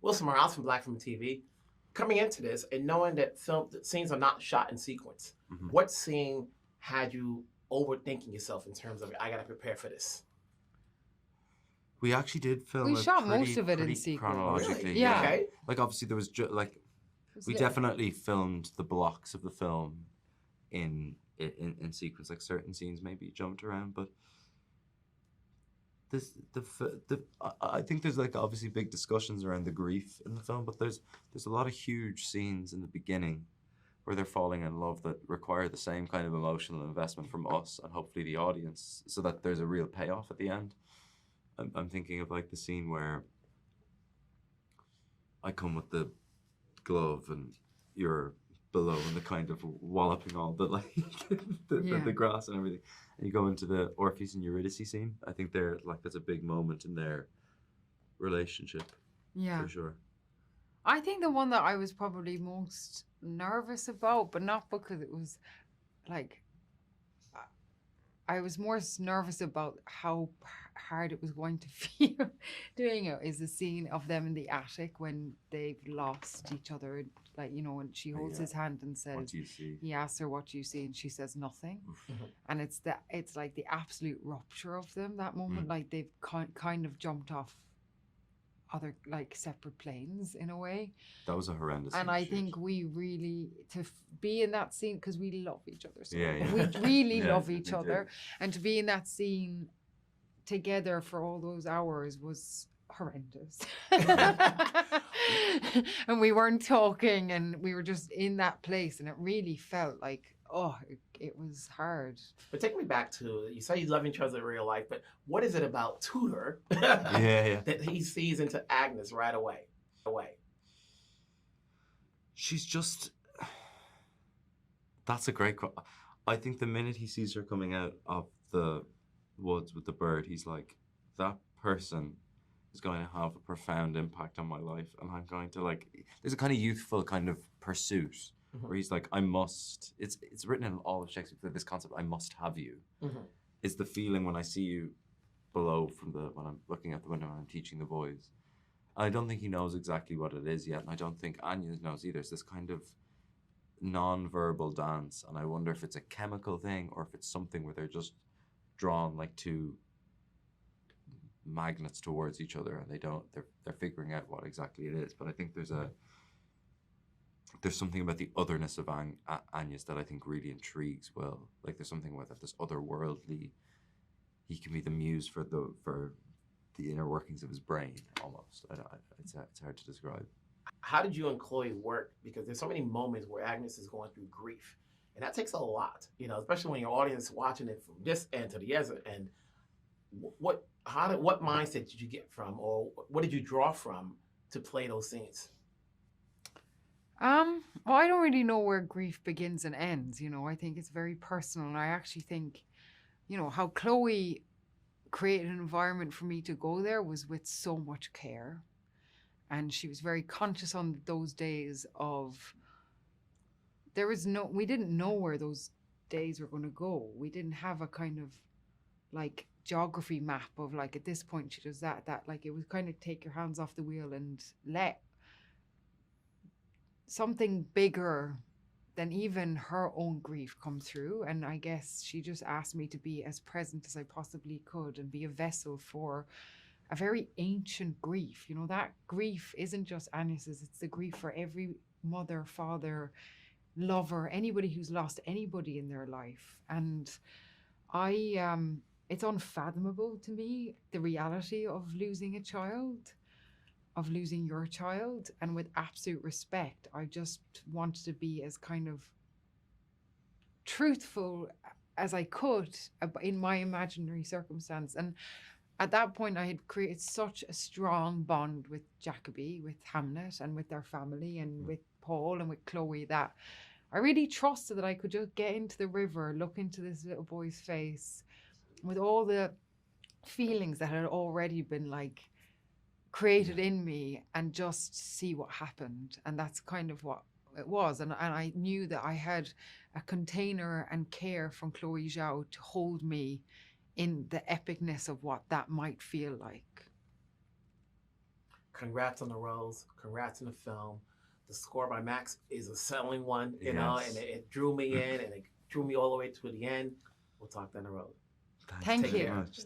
Wilson Morales from Black Film TV. Coming into this and knowing that scenes are not shot in sequence, what scene had you overthinking yourself in terms of, I got to prepare for this? We actually did film. We shot most of it in sequence. Chronologically, Really? Yeah. Okay. Like obviously there was we definitely filmed the blocks of the film in sequence. Like certain scenes maybe jumped around, but I think there's like obviously big discussions around the grief in the film, but there's a lot of huge scenes in the beginning where they're falling in love that require the same kind of emotional investment from us and hopefully the audience, so that there's a real payoff at the end. I'm thinking of like the scene where I come with the glove and you're below and the kind of walloping all the like the grass and everything, and you go into the Orpheus and Eurydice scene. I think they're like, that's a big moment in their relationship. Yeah, for sure. I think the one that I was probably most nervous about, but not because it was like, I was more nervous about how hard it was going to feel doing it, is the scene of them in the attic when they've lost each other. Like, you know, and she holds his hand and says, "What do you see?" He asks her, "What do you see?" And she says, "Nothing." And it's like the absolute rupture of them, that moment. Like they've kind of jumped off other like separate planes in a way. That was a horrendous and scene. I think we really, to be in that scene, because we love each other so much. We really love each other, and to be in that scene together for all those hours was horrendous. And we weren't talking, and we were just in that place, and it really felt like, it was hard. But take me back to, you say you love each other in real life, but what is it about Tudor that he sees into Agnes right away? She's just, that's a great question. I think the minute he sees her coming out of the woods with the bird, he's like, that person is going to have a profound impact on my life, and I'm going to like, there's a kind of youthful kind of pursuit. Where he's like, I must, it's written in all of Shakespeare, this concept, I must have you. It's the feeling when I see you below when I'm looking out the window and I'm teaching the boys. I don't think he knows exactly what it is yet, and I don't think Agnes knows either. It's this kind of non-verbal dance, and I wonder if it's a chemical thing or if it's something where they're just drawn like two magnets towards each other, and they're figuring out what exactly it is. But I think there's something about the otherness of Agnes that I think really intrigues Will. Like there's something about this otherworldly, he can be the muse for the inner workings of his brain almost. It's hard to describe. How did you and Chloé work? Because there's so many moments where Agnes is going through grief, and that takes a lot, you know, especially when your audience is watching it from this end to the other end. What mindset did you get from, or what did you draw from to play those scenes? Well, I don't really know where grief begins and ends, you know. I think it's very personal, and I actually think, you know, how Chloé created an environment for me to go there was with so much care. And she was very conscious on those days of, we didn't know where those days were going to go. We didn't have a kind of like geography map of like, at this point she does that, like it was kind of take your hands off the wheel and let something bigger than even her own grief come through. And I guess she just asked me to be as present as I possibly could and be a vessel for a very ancient grief. You know, that grief isn't just Agnes's, it's the grief for every mother, father, lover, anybody who's lost anybody in their life. And it's unfathomable to me, the reality of losing a child, of losing your child. And with absolute respect, I just wanted to be as kind of truthful as I could in my imaginary circumstance. And at that point, I had created such a strong bond with Jacobi, with Hamnet, and with their family, and with Paul and with Chloé, that I really trusted that I could just get into the river, look into this little boy's face with all the feelings that had already been like created in me, and just see what happened. And that's kind of what it was. And I knew that I had a container and care from Chloé Zhao to hold me in the epicness of what that might feel like. congrats on the roles, congrats on the film. The score by Max is a selling one, you know, and it drew me in, and it drew me all the way to the end. We'll talk down the road. Thank Take you. care. Much.